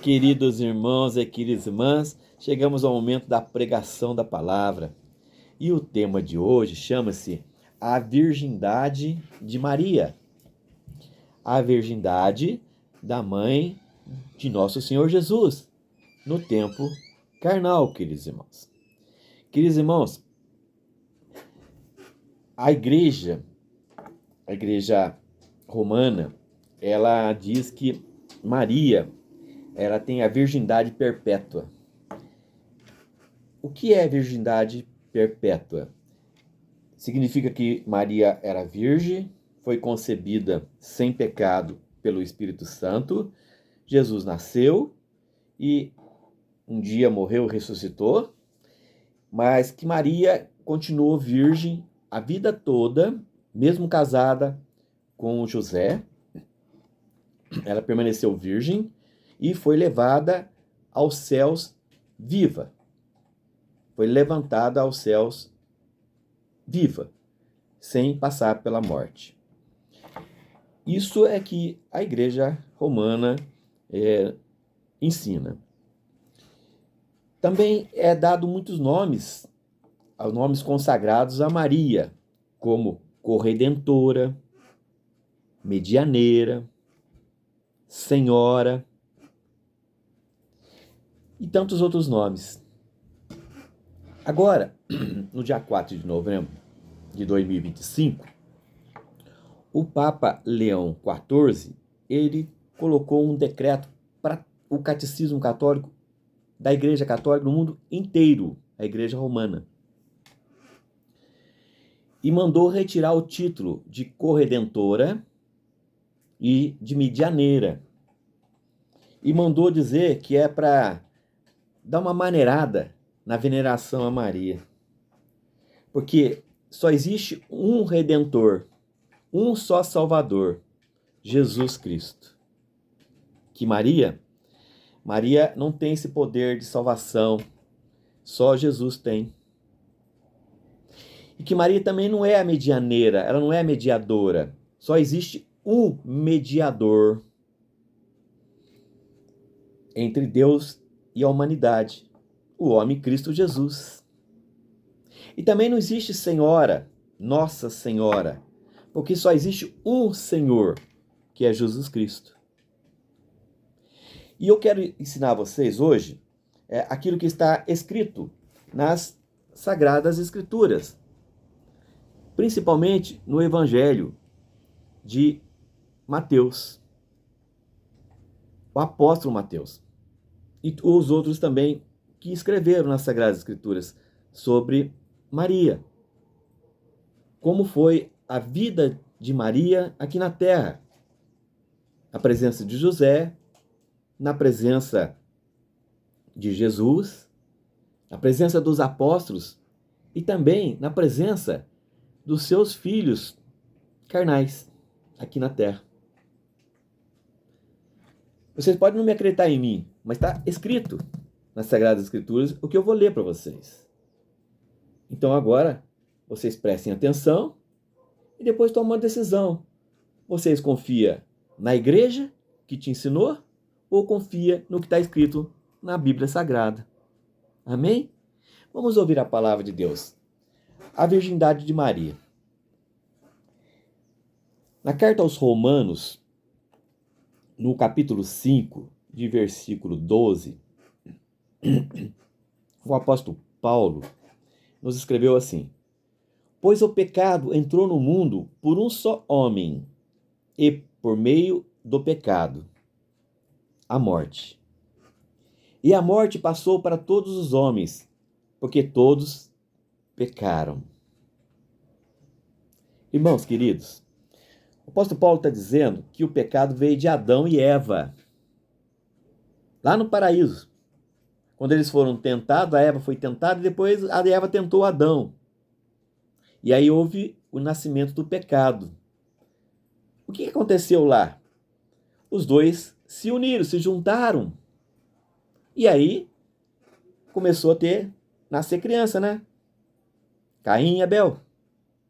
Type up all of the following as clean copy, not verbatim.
Queridos irmãos e queridas irmãs, chegamos ao momento da pregação da palavra. E o tema de hoje chama-se A Virgindade de Maria. A virgindade da mãe de nosso Senhor Jesus, no tempo carnal, queridos irmãos. Queridos irmãos, a igreja romana, ela diz que Maria, ela tem a virgindade perpétua. O que é virgindade perpétua? Significa que Maria era virgem, foi concebida sem pecado pelo Espírito Santo, Jesus nasceu e um dia morreu e ressuscitou, mas que Maria continuou virgem a vida toda, mesmo casada com José. Ela permaneceu virgem e foi levada aos céus viva. Foi levantada aos céus viva, sem passar pela morte. Isso é que a igreja romana ensina. Também é dado muitos nomes, nomes consagrados a Maria, como corredentora, medianeira, senhora e tantos outros nomes. Agora, no dia 4 de novembro de 2025, o Papa Leão XIV, ele colocou um decreto para o catecismo católico da Igreja Católica no mundo inteiro, a Igreja Romana. E mandou retirar o título de corredentora e de medianeira. E mandou dizer que é para dar uma maneirada na veneração a Maria. Porque só existe um Redentor, um só Salvador, Jesus Cristo. Que Maria não tem esse poder de salvação, só Jesus tem. E que Maria também não é a medianeira, ela não é a mediadora, só existe um mediador entre Deus e a humanidade, o homem Cristo Jesus. E também não existe Senhora, Nossa Senhora, porque só existe um Senhor, que é Jesus Cristo. E eu quero ensinar a vocês hoje aquilo que está escrito nas Sagradas Escrituras, principalmente no Evangelho de Mateus, o apóstolo Mateus, e os outros também que escreveram nas Sagradas Escrituras sobre Maria. Como foi a vida de Maria aqui na terra, a presença de José, na presença de Jesus, na presença dos apóstolos e também na presença dos seus filhos carnais aqui na terra. Vocês podem não me acreditar em mim, mas está escrito nas Sagradas Escrituras o que eu vou ler para vocês. Então agora, vocês prestem atenção e depois tomem uma decisão. Vocês confiam na igreja que te ensinou ou confia no que está escrito na Bíblia Sagrada? Amém? Vamos ouvir a palavra de Deus. A virgindade de Maria. Na carta aos Romanos, no capítulo 5, de versículo 12, o apóstolo Paulo nos escreveu assim: pois o pecado entrou no mundo por um só homem, e por meio do pecado, a morte. E a morte passou para todos os homens, porque todos pecaram. Irmãos queridos, o apóstolo Paulo está dizendo que o pecado veio de Adão e Eva, lá no paraíso. Quando eles foram tentados, a Eva foi tentada e depois a Eva tentou Adão. E aí houve o nascimento do pecado. O que aconteceu lá? Os dois se uniram, se juntaram. E aí começou a nascer criança, né? Caim e Abel.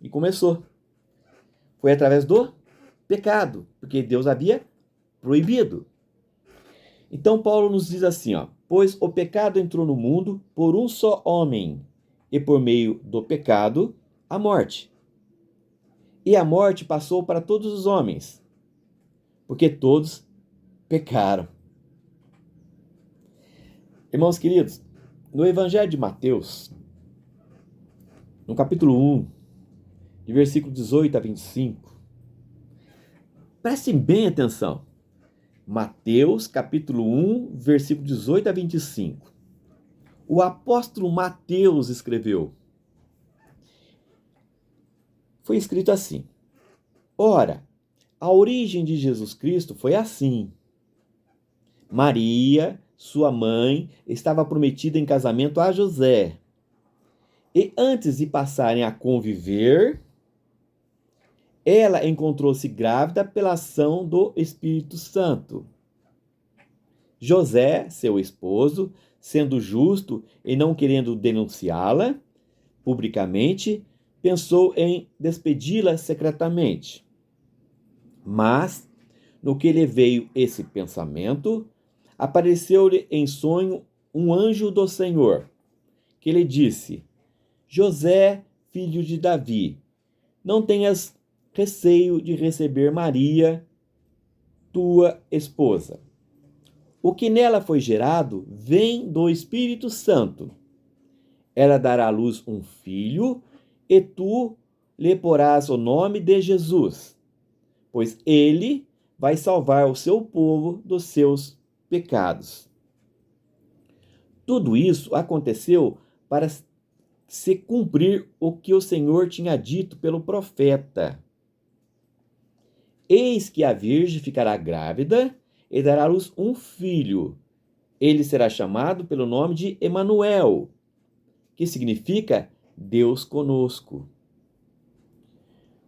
E começou. Foi através do pecado, porque Deus havia proibido. Então Paulo nos diz assim, ó: pois o pecado entrou no mundo por um só homem, e por meio do pecado, a morte. E a morte passou para todos os homens, porque todos pecaram. Irmãos queridos, no Evangelho de Mateus, no capítulo 1, de versículo 18 a 25, prestem bem atenção. Mateus, capítulo 1, versículo 18 a 25. O apóstolo Mateus escreveu. Foi escrito assim: ora, a origem de Jesus Cristo foi assim. Maria, sua mãe, estava prometida em casamento a José. E antes de passarem a conviver, ela encontrou-se grávida pela ação do Espírito Santo. José, seu esposo, sendo justo e não querendo denunciá-la publicamente, pensou em despedi-la secretamente. Mas, no que lhe veio esse pensamento, apareceu-lhe em sonho um anjo do Senhor, que lhe disse: José, filho de Davi, não tenhas receio de receber Maria, tua esposa. O que nela foi gerado vem do Espírito Santo. Ela dará à luz um filho, e tu lhe porás o nome de Jesus, pois ele vai salvar o seu povo dos seus pecados. Tudo isso aconteceu para se cumprir o que o Senhor tinha dito pelo profeta. Eis que a virgem ficará grávida e dará à luz um filho. Ele será chamado pelo nome de Emanuel, que significa Deus conosco.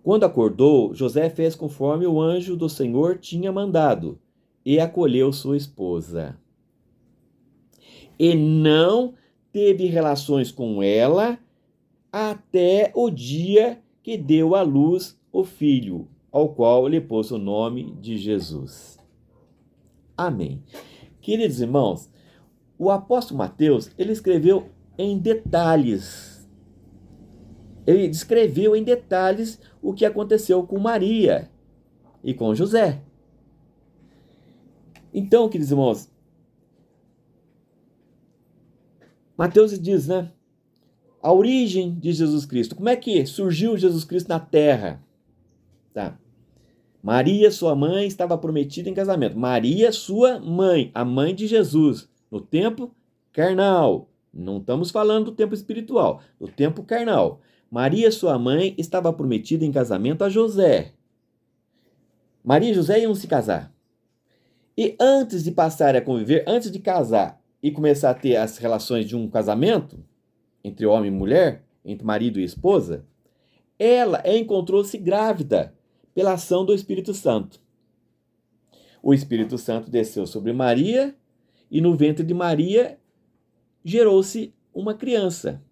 Quando acordou, José fez conforme o anjo do Senhor tinha mandado e acolheu sua esposa. E não teve relações com ela até o dia que deu à luz o filho, ao qual lhe pôs o nome de Jesus. Amém. Queridos irmãos, o apóstolo Mateus, ele escreveu em detalhes. Ele descreveu em detalhes o que aconteceu com Maria e com José. Então, queridos irmãos, Mateus diz, né? A origem de Jesus Cristo. Como é que surgiu Jesus Cristo na terra? Tá. Maria, sua mãe, estava prometida em casamento. Maria, sua mãe, a mãe de Jesus, no tempo carnal. Não estamos falando do tempo espiritual, do tempo carnal. Maria, sua mãe, estava prometida em casamento a José. Maria e José iam se casar. E antes de passar a conviver, antes de casar e começar a ter as relações de um casamento, entre homem e mulher, entre marido e esposa, ela encontrou-se grávida pela ação do Espírito Santo. O Espírito Santo desceu sobre Maria e no ventre de Maria gerou-se uma criança,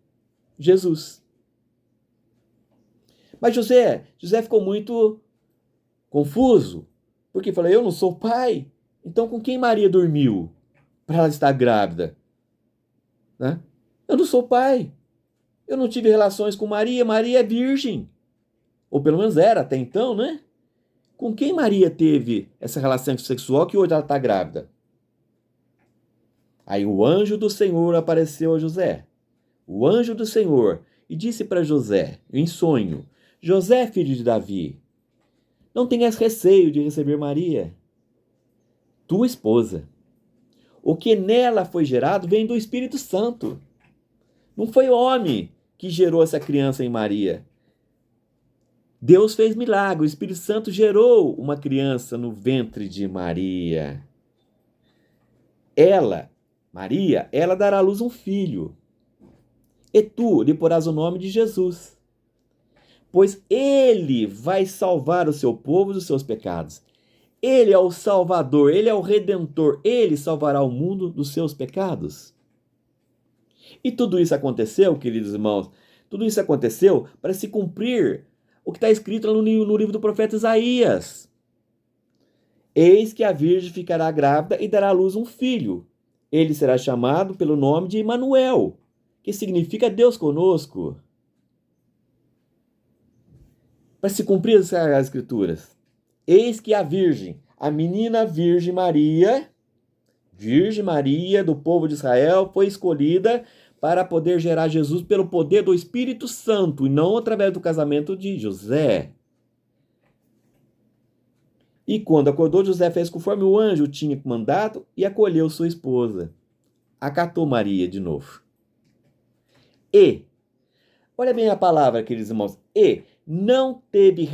Jesus. Mas José ficou muito confuso, porque falou: eu não sou pai, então com quem Maria dormiu para ela estar grávida? Né? Eu não sou pai, eu não tive relações com Maria, Maria é virgem. Ou pelo menos era até então, né? Com quem Maria teve essa relação sexual que hoje ela está grávida? Aí o anjo do Senhor apareceu a José. O anjo do Senhor, e disse para José, em sonho: José, filho de Davi, não tenhas receio de receber Maria, tua esposa. O que nela foi gerado vem do Espírito Santo. Não foi homem que gerou essa criança em Maria. Deus fez milagre, o Espírito Santo gerou uma criança no ventre de Maria. Maria, ela dará à luz um filho. E tu lhe porás o nome de Jesus, pois ele vai salvar o seu povo dos seus pecados. Ele é o Salvador, ele é o Redentor, ele salvará o mundo dos seus pecados. E tudo isso aconteceu, queridos irmãos, tudo isso aconteceu para se cumprir o que está escrito no livro do profeta Isaías. Eis que a virgem ficará grávida e dará à luz um filho. Ele será chamado pelo nome de Emanuel, que significa Deus conosco. Para se cumprir as escrituras. Eis que a virgem, a menina Virgem Maria do povo de Israel, foi escolhida para poder gerar Jesus pelo poder do Espírito Santo e não através do casamento de José. E quando acordou, José fez conforme o anjo tinha mandado e acolheu sua esposa. Acatou Maria de novo. E, olha bem a palavra, queridos irmãos, e não teve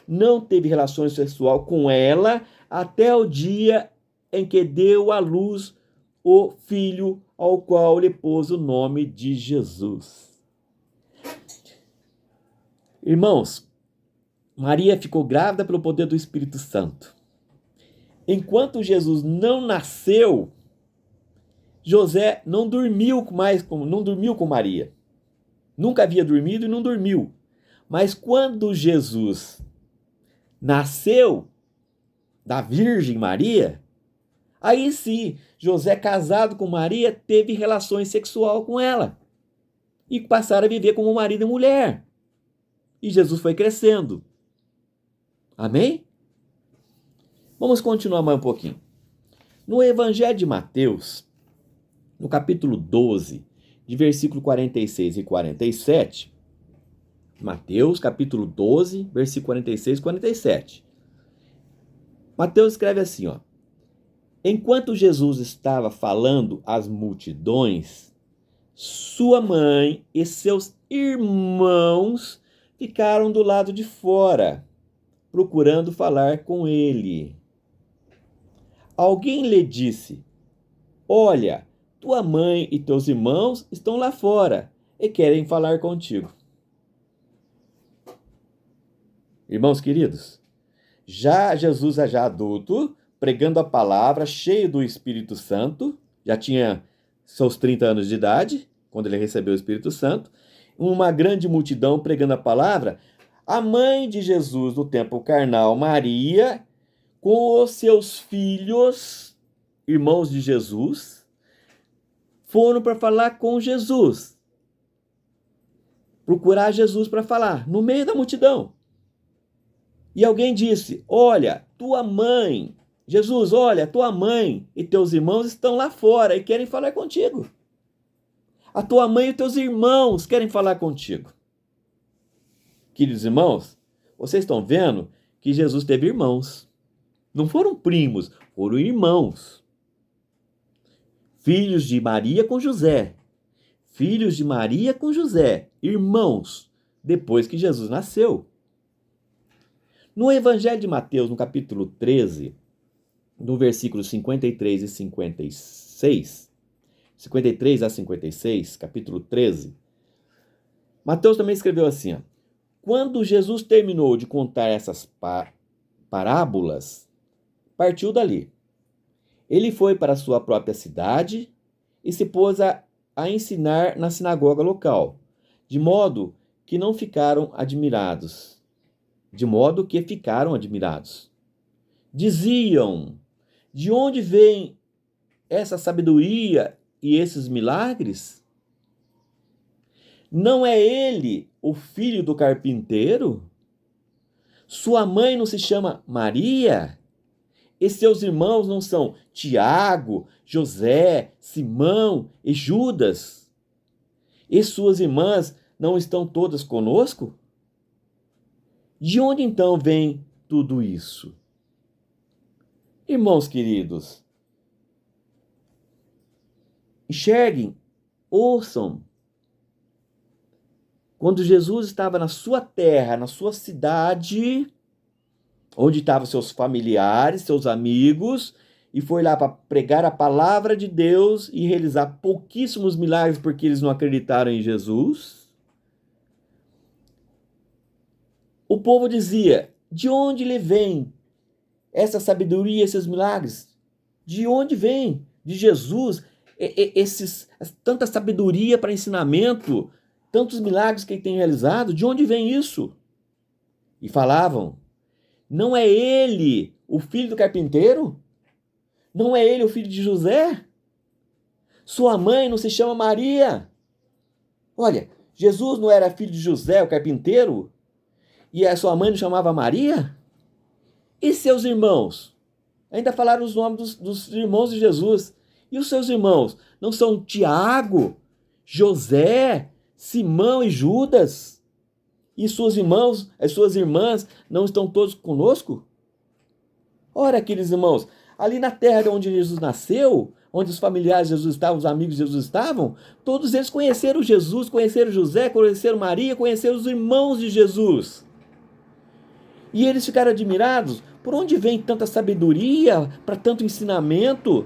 não teve relações sexual com ela até o dia em que deu à luz o filho ao qual lhe pôs o nome de Jesus. Irmãos, Maria ficou grávida pelo poder do Espírito Santo. Enquanto Jesus não nasceu, José não dormiu com Maria. Nunca havia dormido e não dormiu. Mas quando Jesus nasceu da Virgem Maria, aí sim, José, casado com Maria, teve relações sexuais com ela. E passaram a viver como marido e mulher. E Jesus foi crescendo. Amém? Vamos continuar mais um pouquinho. No Evangelho de Mateus, no capítulo 12, de versículo 46 e 47, Mateus, capítulo 12, versículo 46 e 47. Mateus escreve assim, ó. Enquanto Jesus estava falando às multidões, sua mãe e seus irmãos ficaram do lado de fora, procurando falar com ele. Alguém lhe disse: olha, tua mãe e teus irmãos estão lá fora e querem falar contigo. Irmãos queridos, Jesus é já adulto, pregando a palavra, cheio do Espírito Santo, já tinha seus 30 anos de idade, quando ele recebeu o Espírito Santo, uma grande multidão pregando a palavra. A mãe de Jesus no tempo carnal, Maria, com os seus filhos, irmãos de Jesus, foram para falar com Jesus. Procurar Jesus para falar, no meio da multidão. E alguém disse: olha, tua mãe, Jesus, olha, tua mãe e teus irmãos estão lá fora e querem falar contigo. A tua mãe e teus irmãos querem falar contigo. Queridos irmãos, vocês estão vendo que Jesus teve irmãos. Não foram primos, foram irmãos. Filhos de Maria com José. Filhos de Maria com José. Irmãos, depois que Jesus nasceu. No Evangelho de Mateus, no capítulo 13, no versículo 53 e 56, 53 a 56, capítulo 13, Mateus também escreveu assim, ó, quando Jesus terminou de contar essas parábolas, partiu dali. Ele foi para a sua própria cidade e se pôs a ensinar na sinagoga local, de modo que ficaram admirados. Diziam: de onde vem essa sabedoria e esses milagres? Não é ele o filho do carpinteiro? Sua mãe não se chama Maria? E seus irmãos não são Tiago, José, Simão e Judas? E suas irmãs não estão todas conosco? De onde então vem tudo isso? Irmãos queridos, enxerguem, ouçam. Quando Jesus estava na sua terra, na sua cidade, onde estavam seus familiares, seus amigos, e foi lá para pregar a palavra de Deus e realizar pouquíssimos milagres porque eles não acreditaram em Jesus. O povo dizia: de onde lhe vem essa sabedoria, esses milagres? De onde vem? De Jesus, tanta sabedoria para ensinamento, tantos milagres que ele tem realizado, de onde vem isso? E falavam: Não é ele o filho do carpinteiro? Não é ele o filho de José? Sua mãe não se chama Maria? Olha, Jesus não era filho de José, o carpinteiro? E a sua mãe não chamava Maria? E seus irmãos? Ainda falaram os nomes dos irmãos de Jesus. E os seus irmãos? Não são Tiago, José, Simão e Judas? E suas irmãos, as suas irmãs não estão todos conosco? Ora, aqueles irmãos, ali na terra onde Jesus nasceu, onde os familiares de Jesus estavam, os amigos de Jesus estavam, todos eles conheceram Jesus, conheceram José, conheceram Maria, conheceram os irmãos de Jesus. E eles ficaram admirados. Por onde vem tanta sabedoria, para tanto ensinamento?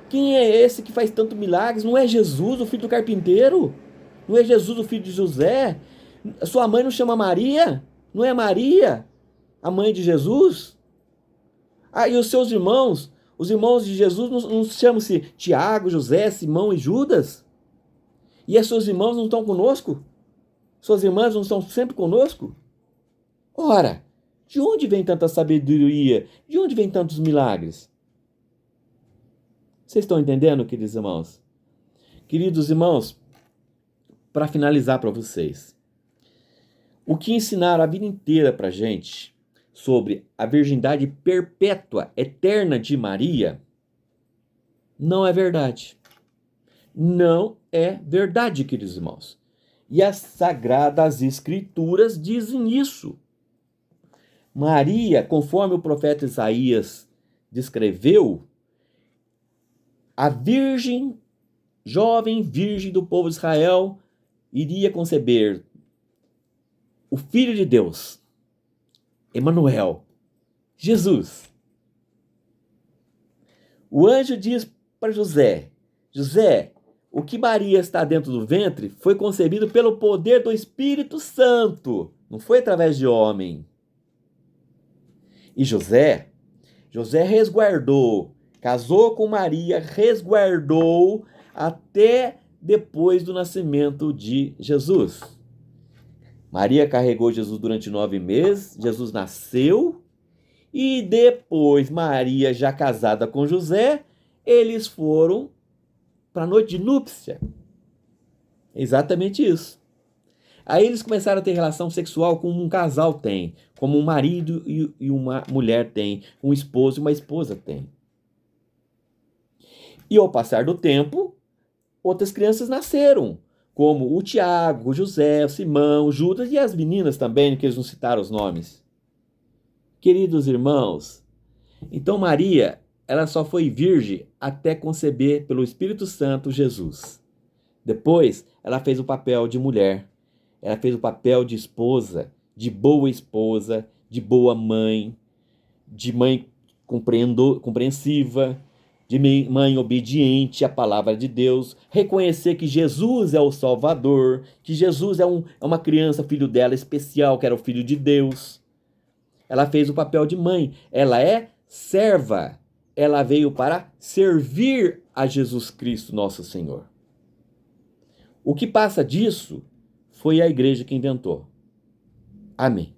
Quem é esse que faz tanto milagres? Não é Jesus, o filho do carpinteiro? Não é Jesus, o filho de José? Sua mãe não chama Maria? Não é Maria, a mãe de Jesus? Ah, e os seus irmãos? Os irmãos de Jesus não chamam-se Tiago, José, Simão e Judas? E os seus irmãos não estão conosco? Suas irmãs não estão sempre conosco? Ora, de onde vem tanta sabedoria? De onde vem tantos milagres? Vocês estão entendendo, queridos irmãos? Queridos irmãos, para finalizar para vocês, o que ensinaram a vida inteira para a gente sobre a virgindade perpétua, eterna de Maria, não é verdade. Não é verdade, queridos irmãos. E as Sagradas Escrituras dizem isso. Maria, conforme o profeta Isaías descreveu, a virgem, jovem virgem do povo de Israel, iria conceber o Filho de Deus, Emanuel, Jesus. O anjo diz para José: José, o que Maria está dentro do ventre foi concebido pelo poder do Espírito Santo, não foi através de homem. E José resguardou, casou com Maria, resguardou até depois do nascimento de Jesus. Maria carregou Jesus durante 9 meses, Jesus nasceu, e depois Maria, já casada com José, eles foram para a noite de núpcia. Exatamente isso. Aí eles começaram a ter relação sexual como um casal tem, como um marido e uma mulher tem, um esposo e uma esposa tem. E ao passar do tempo, outras crianças nasceram, como o Tiago, o José, o Simão, o Judas e as meninas também, que eles não citaram os nomes. Queridos irmãos, então Maria, ela só foi virgem até conceber pelo Espírito Santo Jesus. Depois, ela fez o papel de mulher. Ela fez o papel de esposa, de boa mãe, de mãe compreensiva, de mãe obediente à palavra de Deus, reconhecer que Jesus é o Salvador, que Jesus é uma criança, filho dela especial, que era o Filho de Deus. Ela fez o papel de mãe, ela é serva, ela veio para servir a Jesus Cristo, nosso Senhor. O que passa disso foi a igreja que inventou. Amém.